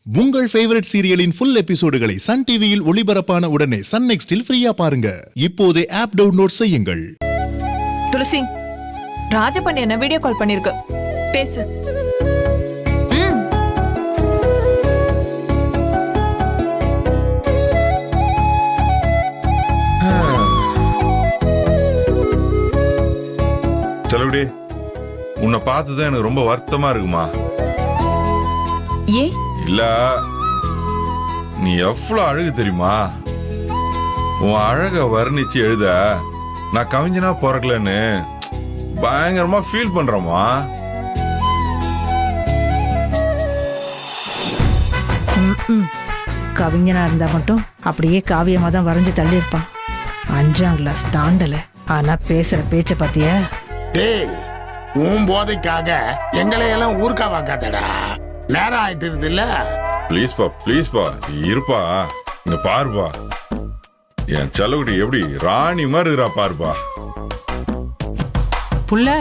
உங்கள் favourite சீரியலின் full எபிசோடுகளை Sun டிவியில் ஒளிபரப்பான உடனே சன் நெக்ஸ்டில் ஃப்ரீயா பாருங்க. இப்போதே ஆப் டவுன்லோட் செய்யுங்கள். துளசி, ராஜபாண்டி என்ன வீடியோ கால் பண்ணிருக்கு, பேசு. செலவுடி, உன்னை பார்த்துதான் எனக்கு ரொம்ப வருத்தமா இருக்குமா? ஏ இல்ல, நீ எவ்வளவு அழகு தெரியுமா? உன் அழக வர்ணிச்சு எழுத நான் கவிஞனா பிறக்கலன்னு பயங்கரமா ஃபீல் பண்றமா. கவிஞனா இருந்தா மட்டும் அப்படியே காவியமா தான் வரைஞ்சு தள்ளி இருப்பான். 5ஆம் கிளாஸ் தாண்டல, ஆனா பேசுற பேச்ச பாத்தியா? டேய், உன் போதைக்காக எங்களையெல்லாம் ஊருக்கா வாக்காதடா. நேரம் ஆயிட்டு இருக்குது இல்ல? ப்ளீஸ்பா இருப்பா, இங்க பாருப்பா. என் செலவுடி எப்படி ராணி மாதிரி இருக்கா பாருப்பா. புள்ள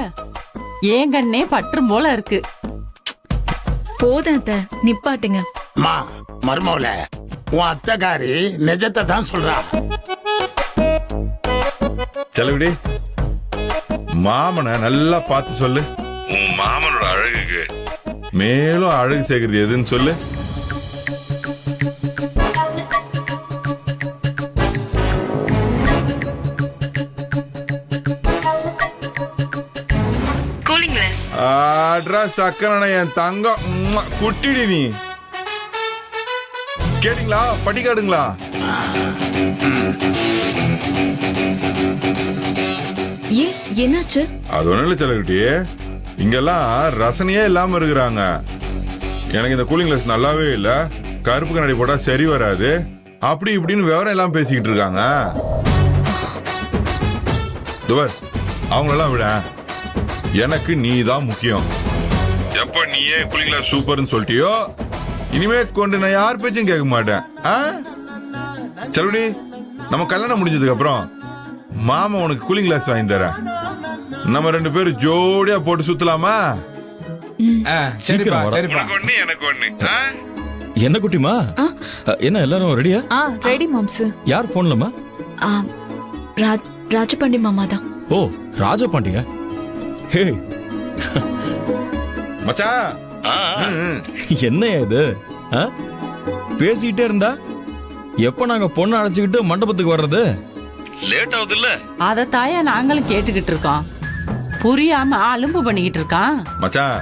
ஏன் கண்ணே பற்றும் போல இருக்கு. போதத்த நிப்பாட்டுங்க. மா மருமவுல, உன் அத்தைக்காரி நிஜத்தை தான் சொல்றா. செலவுடி, மாமனை நல்லா பார்த்து சொல்லு. உன் மாமனோட அழகுக்கு மேலும் அழகு சேர்க்கிறது எதுன்னு சொல்லு. சக்கரன என் தங்கம் குட்டிடி. நீ கேட்டீங்களா? படிக்காடுங்களா? என்னாச்சு? அது ஒண்ணு இல்ல செலகுட்டி, இங்கெல்லாம் ரசனையே இல்லாம இருக்கிறாங்க. எனக்கு இந்த கூலிங் கிளாஸ் நல்லாவே இல்ல, கருப்பு கண்ணாடி போட்டா சரி வராது, அப்படி இப்படின்னு விவரம் எல்லாம் பேசிக்கிட்டு இருக்காங்க. அவங்களெல்லாம் விட எனக்கு நீ தான் முக்கியம். எப்ப நீயே கூலிங் கிளாஸ் சூப்பர்னு சொல்லிட்டியோ, இனிமே கொண்டு நான் யார் பேச்சும் கேட்க மாட்டேன். செலவுடி, நம்ம கல்யாணம் முடிஞ்சதுக்கு அப்புறம் மாமா உனக்கு கூலிங் கிளாஸ் வாங்கி தரேன். நம்ம 2 பேரும் ஜோடியா போட்டு சுத்தலாமா? எனக்கு ஒண்ணு. என்ன குட்டிமா, என்ன எல்லாரும் ரெடியா? Ready moms. யார் போன்லமா? ராஜபாண்டி மாமா தான். ஓ, ராஜபாண்டியா? ஹே மச்சான், என்ன இது? பேசிக்கிட்டே இருந்தா எப்ப நாங்க பொண்ணு அழைச்சுக்கிட்டு மண்டபத்துக்கு வர்றது? லேட் ஆகுது இல்ல? அத தாயா நாங்களும் கேட்டுக்கிட்டு இருக்கோம். புரியாம அலும்பு பண்ணிக்கிட்டு இருக்கான். மச்சான்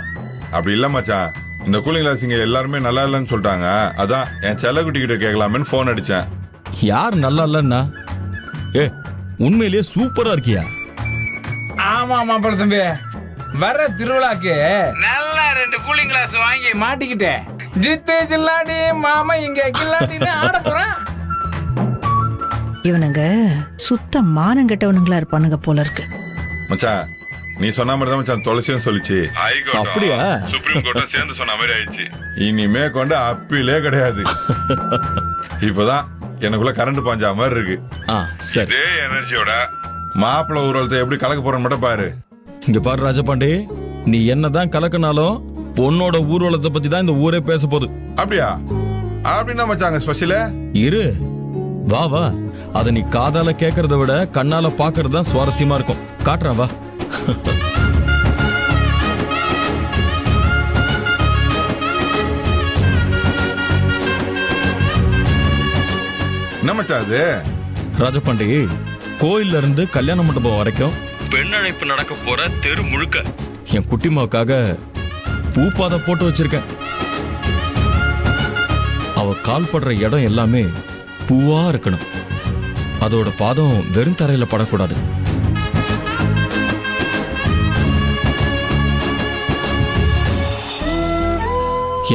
அப்படி இல்ல மச்சான், இந்த கூலிங் கிளாஸ் இங்க எல்லாருமே நல்லா இல்லைன்னு சொல்லிட்டாங்க. அதான் என் செல்லக்குட்டி கிட்ட கேட்கலாமேன்னு போன் அடிச்சேன். யார் நல்லா இல்லன்னா? ஏ, உண்மையிலேயே சூப்பரா இருக்கியா? ஆமா மாப்பிள்ள தம்பி, வர திருவிழாக்கு நல்லா 2 கூலிங் கிளாஸ் வாங்கி மாட்டிக்கிட்டேன். ஜித்து ஜில்லாடி மாமா இங்க கில்லாடின்னு ஆட போறான். இவனுங்க சுத்த மானம் கெட்டவனுங்களா இருப்பானுங்க போல இருக்கு. மச்சான், நீ சொன்ன மாதிரி தான் மச்சான் துளசியும் சொல்லிச்சு. அப்படியா? சுப்ரீம் கோர்ட்டும் சேர்ந்து சொன்ன மாதிரி ஆயிடுச்சு. இனிமே கொண்டு அப்பீலே கிடையாது. இப்பதான் எனக்குள்ள கரண்ட் பாஞ்சா மாதிரி இருக்கு. இதே எனர்ஜியோட மாப்பிள்ள ஊர்வலத்தை எப்படி கலக்க போறேன்னு மட்டும் பாரு. இங்க பாரு ராஜபாண்டி, நீ என்னதான் கலக்கினாலும் பொண்ணோட ஊர்வலத்தை பத்தி தான் இந்த ஊரே பேச போகுது. அப்படியா? அப்படின்னா மச்சாங்க ஸ்பெஷல் இரு, வா வா. அத நீ காதால கேட்கறத விட கண்ணால பாக்குறது தான் சுவாரஸ்யமா இருக்கும். காட்டுறேன் வா. என்ன மச்சான் அது? ராஜபாண்டி, கோயில்ல இருந்து கல்யாண மண்டபம் வரைக்கும் பெண் அழைப்பு நடக்க போற தெரு முழுக்க என் குட்டிமாவுக்காக பூப்பாதை போட்டு வச்சிருக்கேன். அவ கால் படுற இடம் எல்லாமே பூவா இருக்கணும். அதோட பாதம் வெறும் தரையில படக்கூடாது.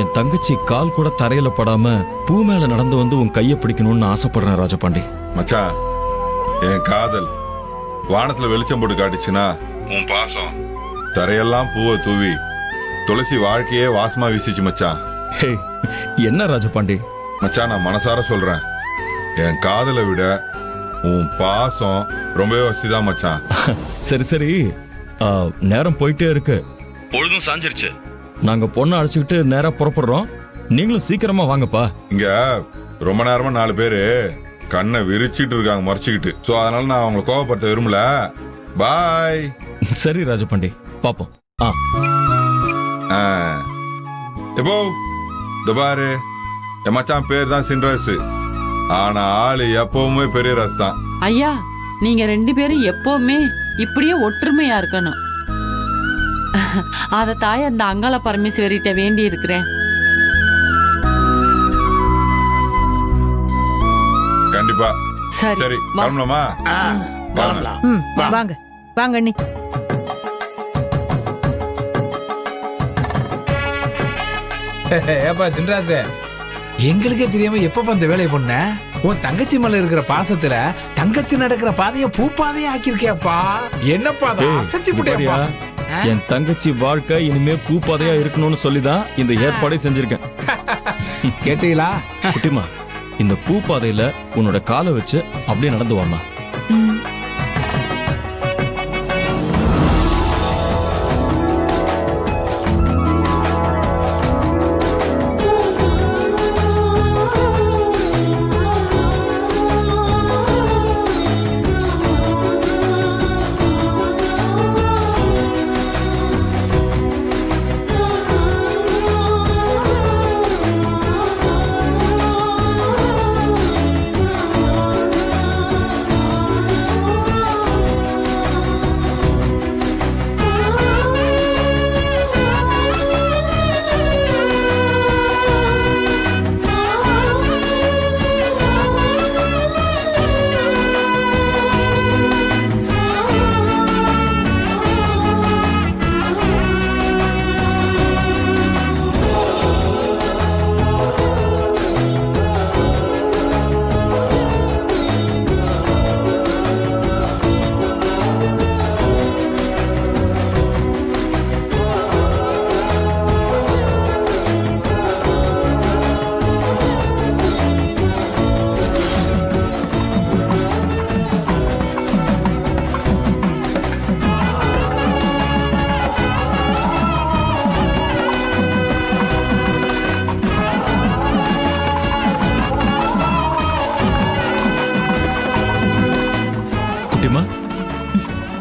என் தங்கச்சி கால் கூட தரையில படாம பூ மேல நடந்து வந்து உன் கைய பிடிக்கணும்னு ஆசைப்படுறேன் ராஜபாண்டி. மச்சான், என் காதல் வானத்துல வெளிச்சம் போட்டு காட்டுச்சுன்னா, உன் பாசம் தரையெல்லாம் பூவை தூவி துளசி வாழ்க்கையே வாசமா வீசிச்சு மச்சான். ஹே, என்ன ராஜபாண்டி? மச்சான், நான் மனசார சொல்றேன், என் காதலை விட உன் பாசம் ரொம்பவே வசதிதான் மச்சான். சரி சரி, நேரம் போயிட்டே இருக்கு, பொழுதும் சாஞ்சிருச்சு. நாங்க பொண்ணை அழைச்சிக்கிட்டு நேரா புறப்படுறோம். நீங்களும் சீக்கிரமா வாங்கப்பா. இங்க ரொம்ப நேரமா 4 பேரு கண்ணை விரிச்சிட்டு இருக்காங்க மறைச்சிக்கிட்டு. சோ அதனால நான் அவங்களை கோவப்படுத்த விரும்பல. பாய். சரி ராஜபாண்டி, பாப்போம். எப்போ இந்த பாரு, என் மச்சான் பேர் தான் சின்ராசு, ஆனா ஆளு எப்பவுமே பெரிய ராஸ் தான். ஐயா, நீங்க 2 பேரும் எப்பவுமே இப்படியே ஒற்றுமையா இருக்கணும். அத தாய் அந்த அங்காள பரமேஸ்வரிட்ட வேண்டி இருக்கிறேன். கண்டிப்பா. சரி, சரி, வா. கிளம்பலாமா? கிளம்பலாம். வாங்க வாங்க அண்ணி. ஏப்பா சின்ராசே, எங்களுக்கே தெரியாம எப்பப்ப இந்த வேலையை பண்ண? உன் தங்கச்சி மேல இருக்கிற பாசத்துல தங்கச்சி நடக்கிற பாதைய பூ பாதைய ஆக்கிருக்கியாப்பா. என்னப்பா அதை ஏய், அசத்தி இங்க பாரியா, போட்டியாப்பா. என் தங்கச்சி வாழ்க்கை இனிமே பூப்பாதையா இருக்கணும்னு சொல்லிதான் இந்த ஏற்பாடை செஞ்சிருக்கேன். கேட்டீங்களா? குட்டிமா, இந்த பூப்பாதையில உன்னோட காலை வச்சு அப்படியே நடந்து வாமா.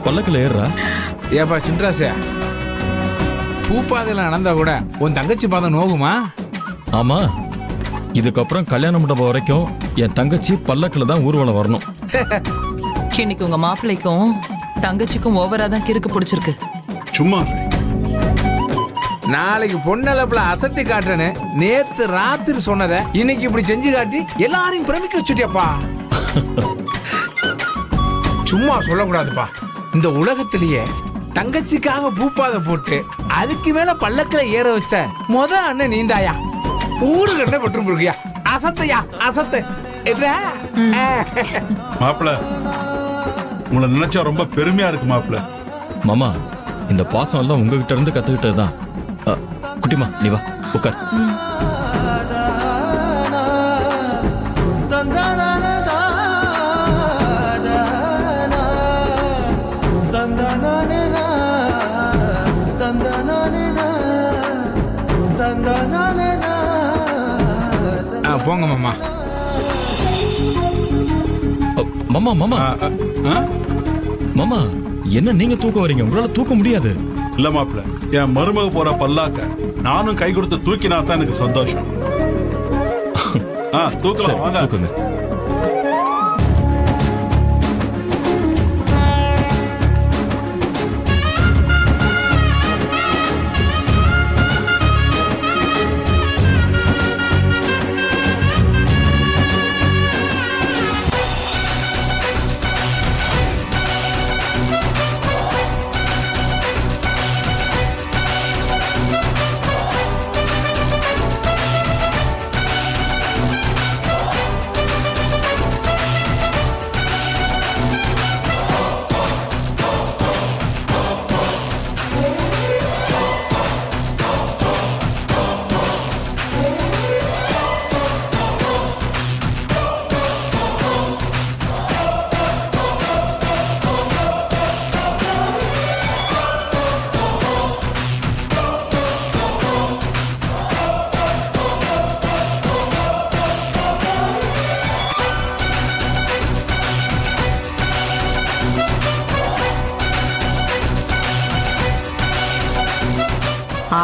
பல்லக்கில் ஏறுறா. ஏப்பா சின்ராசே, பூப்பாதையில நடந்தா கூட உன் தங்கச்சி பாதம் நோகுமா? ஆமா, இதுக்கப்புறம் கல்யாண மண்டபம் வரைக்கும் என் தங்கச்சி பல்லக்கில் தான் ஊர்வலம் வரணும். இன்னைக்கு உங்க மாப்பிள்ளைக்கும் தங்கச்சிக்கும் ஓவரா தான் கிறுக்கு பிடிச்சிருக்கு. சும்மா நாளைக்கு பொண்ணளப்புல அசத்தி காட்டுறேன்னு நேத்து ராத்திரி சொன்னதை இன்னைக்கு இப்படி செஞ்சு காட்டி எல்லாரையும் பிரமிக்க வச்சுட்டியாப்பா. சும்மா சொல்லக்கூடாதுப்பா. இந்த உலகத்திலேயே தங்கச்சிக்காக பூப்பாதை போட்டு அதுக்கு மேல பல்லக்கில ஏற வச்ச அண்ணன் நீந்தாயா. ஊருக்கு என்ன பற்றும் இருக்கியா? அசத்தையா அசத்து. மாப்பிள்ள, உங்களை நினைச்சா ரொம்ப பெருமையா இருக்கு மாப்பிள்ள. மாமா, இந்த பாசம் எல்லாம் உங்ககிட்ட இருந்து கத்துக்கிட்டதுதான். குட்டிமா, நீ வா, உட்கார். போங்க மாமா. மாமா மாமா மாமா, என்ன நீங்க தூக்க வரீங்க? உங்களால தூக்க முடியாது. இல்ல மாப்பிள்ள, என் மருமக போற பல்லாக்க நானும் கை கொடுத்து தூக்கினா தான் எனக்கு சந்தோஷம். தூக்கலாம், வாங்க. தூக்குங்க.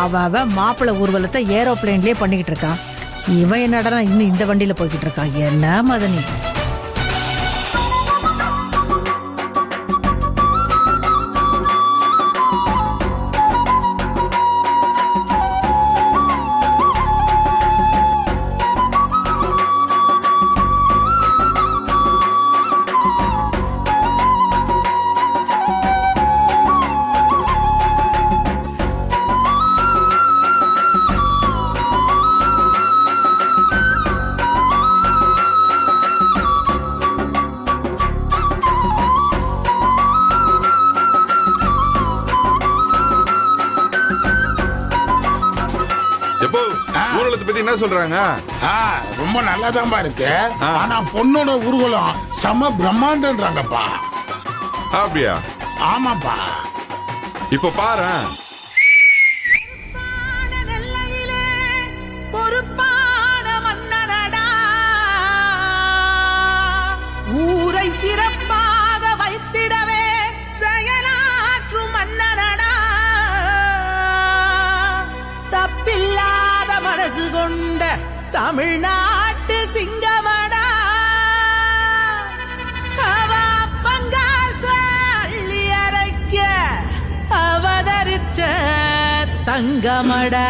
அவ மாப்பிள்ளை ஊர்வலத்தை ஏரோப்ளேன்லயே பண்ணிக்கிட்டு இருக்கான். இவன் என்னடா இன்னும் இந்த வண்டியில போய்கிட்டு இருக்கான். என்ன மதனி? எப்போ ஊர்வலத்தை பத்தி என்ன சொல்றாங்க? ரொம்ப நல்லாதான்பா இருக்கு. ஆனா பொண்ணோட ஊர்வலம் செம பிரம்மாண்டன்றாங்கப்பா. அப்படியா? ஆமாப்பா. இப்ப பாரு. ஊரை சிறப்பாக வைத்திடவே செயலாற்றும் மன்னனடா. தப்பில்லாத மனசு கொண்ட தமிழ்நாட்டு சிங்கமடா. அவ பங்காச அள்ளி அரைக்க அவதரிச்ச தங்கமடா.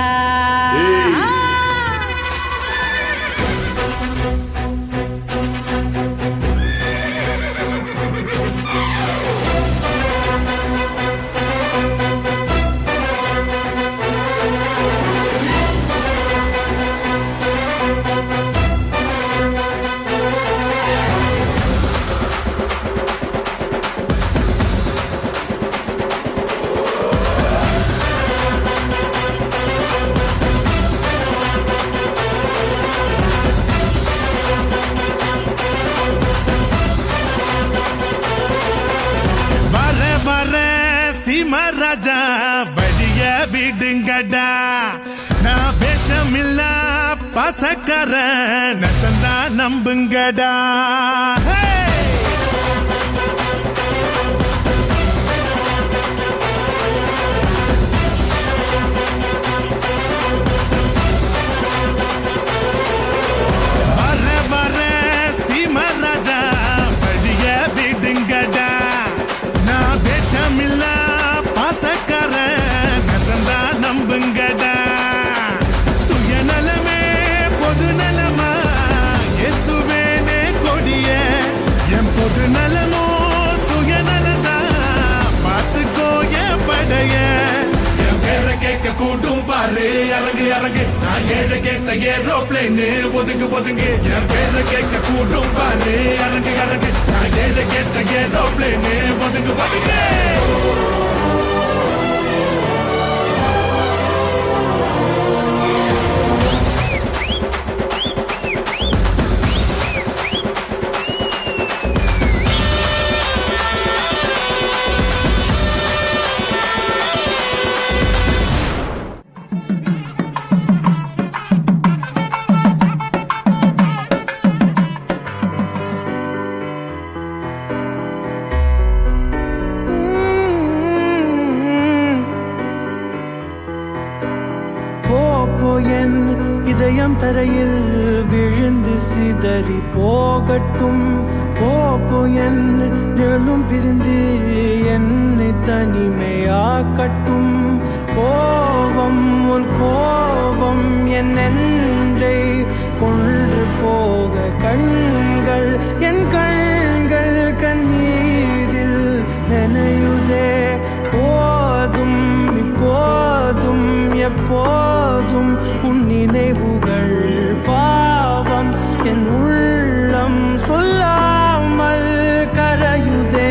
ராஜா வழிய விடுங்கடா, நான் பேசமில்ல பசக்கர நசந்தா நம்புங்கடா. வர வர சீமராஜா வழிய விடுங்கடா, நான் பேசமில்ல பசக்கர நசந்தா நம்புங்கடா. சுயநலமே பொது நலமா எத்துவேனே கொடிய, என் பொது நலமோ சுயநலதா பார்த்துக்கோ என் படைய. என் பேரை கேட்க கூட்டும் பாரு இறங்கு இறங்கு, நான் ஏழை கேட்ட ஏரோப்ளேனு ஒதுங்கு ஒதுங்கு. என் பேரை கேட்க கூட்டும் பாரு இறங்கு இறங்கு, நான் ஏழை கேட்ட ஏரோப்ளேனு ஒதுங்கு ஒதுங்கு. என் இதயம் தரையில் விழுந்து சிதறி போகட்டும். போப்போ என் நிழலும் பிரிந்து என்னை தனிமையாக்கட்டும். கோபம் உன் கோபம் என் நெஞ்சை கொன்று போக கண்கள் என் கண்கள் கண்ணீரில் நனையுதே. போதும் இப்போதும் எப்போதும் உன் நினைவுகள் பாவம் என் உள்ளம் சொல்லாமல் கரையுதே.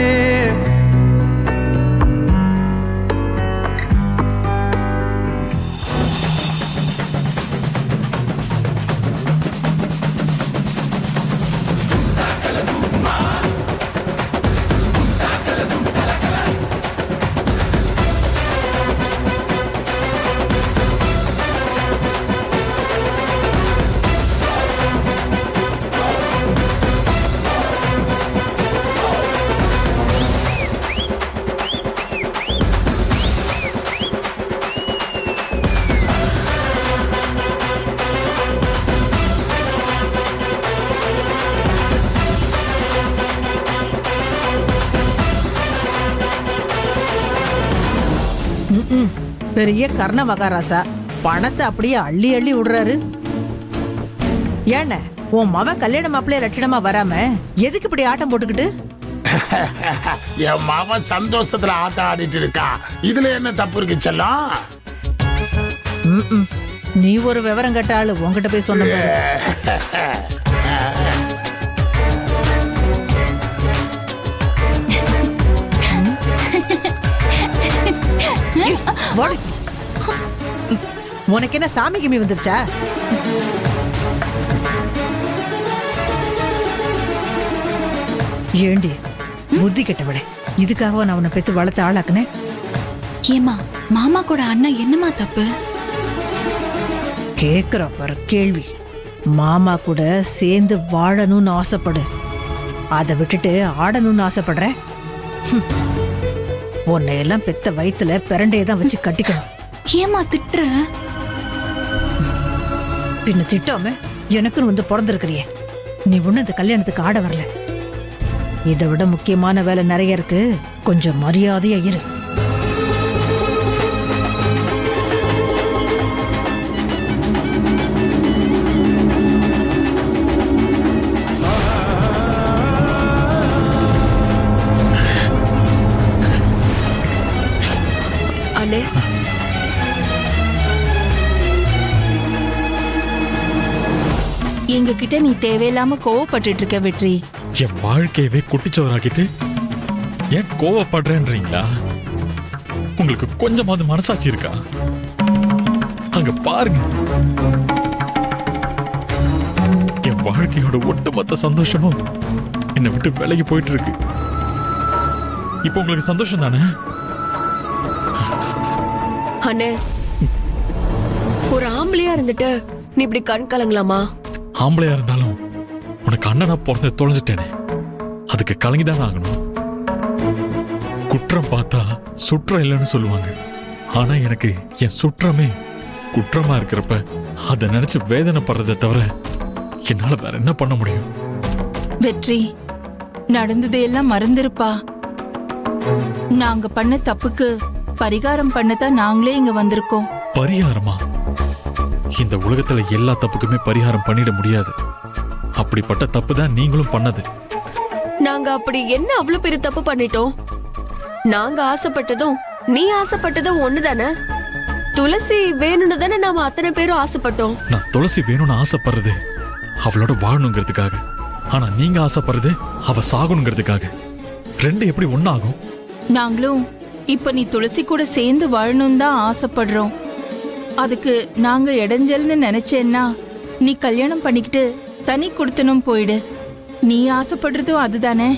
பெரிய கர்ண மகாராசா பணத்தை அப்படியே அள்ளி அள்ளி விடுறாரு. ஏண்ண உன் மவ கல்யாண மாப்பிள்ளைய லட்சணமா வராம எதுக்கு இப்படி ஆட்டம் போட்டுக்கிட்டு? என் மாவ சந்தோஷத்துல ஆட்டம் ஆடிட்டு இருக்கா. இதுல என்ன தப்பு இருக்கு செல்லம்? நீ ஒரு விவரம் கேட்ட ஆளு, உன்கிட்ட போய் சொன்ன உனக்கு என்ன சாமி கிமி வந்துருச்சா? ஏண்டி புத்தி கெட்டவள, இதுக்காக நான் உன்னை பெத்து வளர்த்து ஆளாக்குனேன். ஏமா மாமா கூட அண்ணா என்னமா தப்பு? கேக்குற பாரு கேள்வி. மாமா கூட சேர்ந்து வாழணும்னு ஆசைப்படு, அதை விட்டுட்டு ஆடணும்னு ஆசைப்படுற. உன்னை எல்லாம் பெத்த வயித்துல பிரண்டையை தான் வச்சு கட்டிக்கணும். ஏமா திட்டுற? பின்ன திட்டாம எனக்குன்னு வந்து பிறந்திருக்கிறியே, நீ ஒண்ணு இந்த கல்யாணத்துக்கு ஆட வரல. இதை விட முக்கியமான வேலை நிறைய இருக்கு, கொஞ்சம் மரியாதையா இரு. அண்ணே, எங்க கிட்ட நீ தேவையில்லாம கோவப்பட்டு இருக்க வெற்றி. என் வாழ்க்கையவே குட்டிச்சவராக்கிட்டு ஏன் கோவப்படுறேன்றீங்களா? உங்களுக்கு கொஞ்சமாவது மனசாட்சி இருக்கா? அங்க பாருங்க, என் வாழ்க்கையோட ஒட்டுமொத்த சந்தோஷமும் என்னை விட்டு விலகி போயிட்டு இருக்கு. இப்போ உங்களுக்கு சந்தோஷம் தானே? அண்ணே, ஒரு ஆம்பளையா இருந்துட்டு நீ இப்படி கண் கலங்கலாமா? ஆம்பளையா இருந்தாலும் உனக்கு அண்ணனா பிறந்த தொலைஞ்சிட்டேனே, அதுக்கு கலங்கிதானே ஆகணும். குற்றம் பார்த்தா சுற்றம் இல்லைன்னு சொல்லுவாங்க. ஆனா எனக்கு என் சுற்றமே குற்றமா இருக்கிறப்ப அதை நினைச்சு வேதனைப்படுறதை தவிர என்னால வேற என்ன பண்ண முடியும்? வெற்றி, நடந்ததையெல்லாம் மறந்துருப்பா. நாங்க பண்ண தப்புக்கு பரிகாரம் பண்ணத்தான் நாங்களே இங்க வந்திருக்கோம். பரிகாரமா? இந்த உலகத்துல எல்லா தப்புக்குமே பரிகாரம் பண்ணிட முடியாது. அப்படிப்பட்ட தப்பு தான் நீங்களும் பண்ணது. நாங்க அப்படி என்ன அவ்வளவு பெரிய தப்பு பண்ணிட்டோம்? நாங்க ஆசைப்பட்டதும் நீ ஆசைப்பட்டதும் ஒண்ணுதானே? துளசி வேணும்னு தானே நாம அத்தனை பேரும் ஆசைப்பட்டோம். நான் துளசி வேணும்னு ஆசைப்படுறது அவளோட வாழணுங்கிறதுக்காக, ஆனா நீங்க ஆசைப்படுறது அவ சாகணுங்கிறதுக்காக. ரெண்டு எப்படி ஒன்னாகும்? நாங்களும் இப்ப நீ துளசி கூட சேர்ந்து வாழணும் தான் ஆசைப்படுறோம். அதுக்கு நாங்க இடைஞ்சல்னு நினைச்சேன்னா நீ கல்யாணம் பண்ணிக்கிட்டு தனி கொடுத்தனும் போயிடு. நீ ஆசைப்படுறதும் அதுதானே?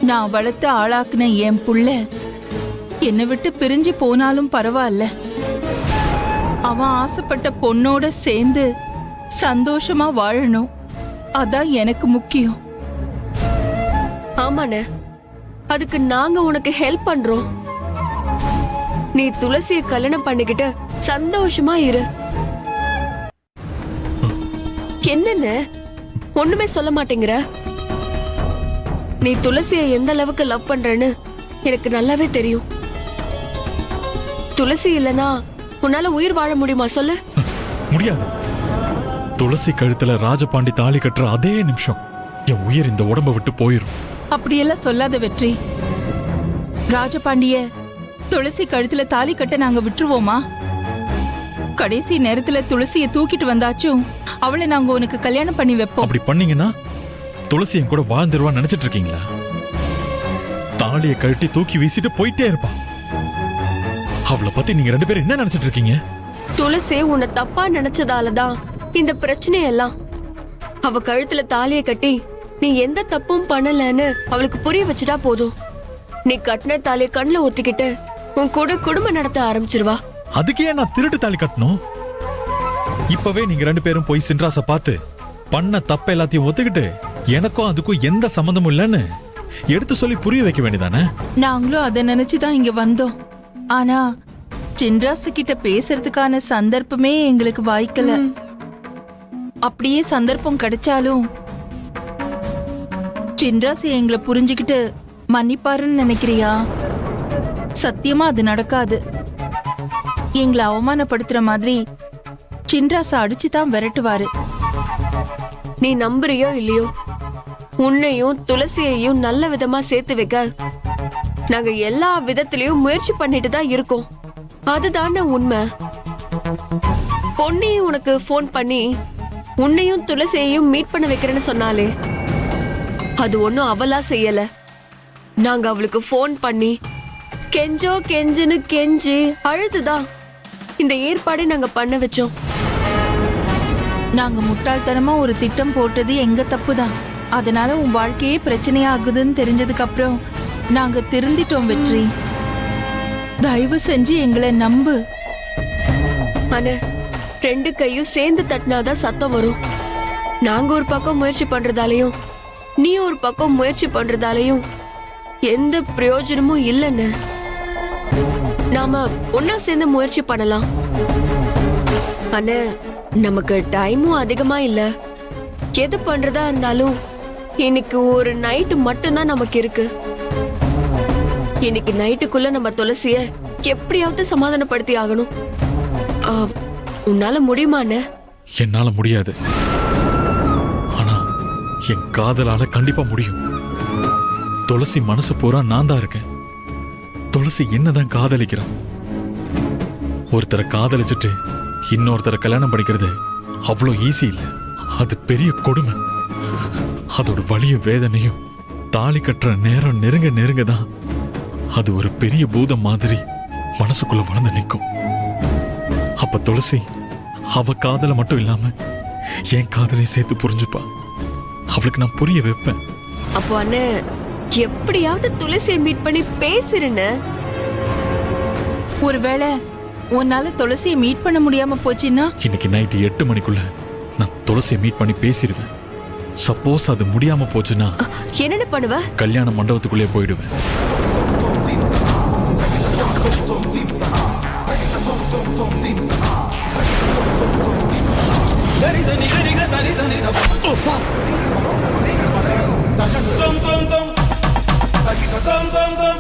நான் வளர்த்து ஆளாக்குன என் புள்ள என்னை விட்டு பிரிஞ்சு போனாலும் பரவாயில்ல, அவன் ஆசைப்பட்ட பொண்ணோட சேர்ந்து சந்தோஷமா வாழணும். அதான் எனக்கு முக்கியம். ஆமாண்ணே, அதுக்கு நாங்க உனக்கு ஹெல்ப் பண்றோம். நீ துளசியை கல்யாணம் பண்ணிக்கிட்டு சந்தோஷமா இரு. என்னென்ன ஒண்ணுமே சொல்ல மாட்டேங்கிற? நீ துளசியை எந்த அளவுக்கு லவ் பண்றன்னு எனக்கு நல்லாவே தெரியும். துளசி இல்லனா உன்னால உயிர் வாழ முடியுமா சொல்லு? முடியாது. துளசி கழுத்துல ராஜபாண்டி தாலி கட்டுற அதே நிமிஷம் என் உயிர் இந்த உடம்ப விட்டு போயிரும். அப்படியெல்லாம் சொல்லாத வெற்றி. ராஜபாண்டிய துளசி கழுத்துல தாலி கட்ட நாங்க விட்டுருவோமா? கடைசி நேரத்துல துளசிய தூக்கிட்டு வந்தாச்சும் அவளை நாங்க உனக்கு கல்யாணம் பண்ணி வைப்போம். அப்படி பண்ணீங்கன்னா துளசி என் கூட வாழ்ந்துருவான்னு நினைச்சிட்டு இருக்கீங்களா? தாலியை கழட்டி தூக்கி வீசிட்டு போயிட்டே இருப்பா. அவளை பத்தி நீங்க ரெண்டு பேரும் என்ன நினைச்சிட்டு இருக்கீங்க? துளசி உன்னை தப்பா நினைச்சதாலதான் இந்த பிரச்சனையெல்லாம். அவ கழுத்துல தாலியை கட்டி நீ எந்த தப்பும் பண்ணலன்னு அவளுக்கு புரிய வச்சுட்டா போதும். நீ கட்டின தாலியை கண்ணுல ஒத்திக்கிட்டு உன் கூட குடும்பம் நடத்த ஆரம்பிச்சிருவா. அதுக்கு ஏன் நான் திருட்டு தாலி கட்டணும்? இப்பவே நீங்க ரெண்டு பேரும் போய் சின்ராச பார்த்து பண்ண தப்ப எல்லாத்தையும் ஒத்துக்கிட்டு எனக்கும் அதுக்கும் எந்த சம்பந்தமும் இல்லைன்னு எடுத்து சொல்லி புரிய வைக்க வேண்டியதானே? நாங்களும் அதை நினைச்சுதான் இங்க வந்தோம். ஆனா சின்ராசு கிட்ட பேசுறதுக்கான சந்தர்ப்பமே எங்களுக்கு வாய்க்கல. அப்படியே சந்தர்ப்பம் கிடைச்சாலும் சின்ராசு எங்களை புரிஞ்சுக்கிட்டு மன்னிப்பாருன்னு நினைக்கிறியா? சத்தியமா அது நடக்காது. எங்களை அவமானப்படுத்துற மாதிரி சின்ராசை அடிச்சுதான் விரட்டுவாரு. நீ நம்புறியோ இல்லையோ, உன்னையும் துளசியையும் நல்ல விதமா சேர்த்து வைக்க நாங்க எல்லா விதத்திலயும் முயற்சி பண்ணிட்டு தான் இருக்கோம். அதுதானே உண்மை. பொன்னி உனக்கு போன் பண்ணி உன்னையும் துளசியையும் மீட் பண்ண வைக்கிறேன்னு சொன்னாலே, அது ஒண்ணும் அவளா செய்யல. நாங்க அவளுக்கு போன் பண்ணி கெஞ்சுன்னு கெஞ்சி அழுதுதான் இந்த ஏற்பாடை நாங்க பண்ண வச்சோம். நாங்க முட்டாள்தனமா ஒரு திட்டம் போட்டது எங்க தப்புதான். அதனால உன் வாழ்க்கையே பிரச்சனையா ஆகுதுன்னு தெரிஞ்சதுக்கு அப்புறம் நாங்க திருந்திட்டோம் வெற்றி. தயவு செஞ்சு எங்களை நம்பு. ஆனா 2 கையும் சேர்ந்து தட்டினாதான் சத்தம் வரும். நாங்க ஒரு பக்கம் முயற்சி பண்றதாலையும் நீ ஒரு பக்கம் முயற்சி பண்றதாலையும் எந்த பிரயோஜனமும் இல்லைன்னு. நாம ஒன்னா சேர்ந்து முயற்சி பண்ணலாம். ஆனா நமக்கு டைமும் அதிகமா இல்ல. எது பண்றதா இருந்தாலும் இன்னைக்கு ஒரு நைட்டு மட்டும்தான் நமக்கு இருக்கு. இன்னைக்கு நைட்டுக்குள்ள நம்ம துளசிய எப்படியாவது சமாதானப்படுத்தி ஆகணும். உன்னால முடியுமாண்ணே? என்னால முடியாது, ஆனா என் காதலால கண்டிப்பா முடியும். துளசி மனசு பூரா நான் தான் இருக்கேன். துளசி என்னதான் காதலிக்கிறான். ஒருத்தரை காதலிச்சுட்டு இன்னொருத்தரை கல்யாணம் பண்ணிக்கிறது அவ்வளோ ஈஸி இல்லை. அது பெரிய கொடுமை. அதோட வலிய வேதனையும் தாலி கட்டுற நேரம் நெருங்க தான் அது ஒரு பெரிய பூதம் மாதிரி மனசுக்குள்ள வளர்ந்து நிற்கும். அப்ப துளசி அவ காதல மட்டும் இல்லாம என் காதலையும் சேர்த்து புரிஞ்சுப்பா. அவளுக்கு நான் புரிய வைப்பேன். அப்போ அண்ணே, எப்படியாவது துளசியை மீட் பண்ணி பேசுறேன்னு. ஒருவேளை உன்னால துளசியை மீட் பண்ண முடியாம போச்சுன்னா இன்னைக்கு நைட்டு 8 மணிக்குள்ள நான் துளசியை மீட் பண்ணி பேசிடுவேன். சப்போஸ் அது முடியாம போச்சுன்னா என்னென்ன பண்ணுவ? கல்யாண மண்டபத்துக்குள்ளே போயிடுவேன். Tom tom tom,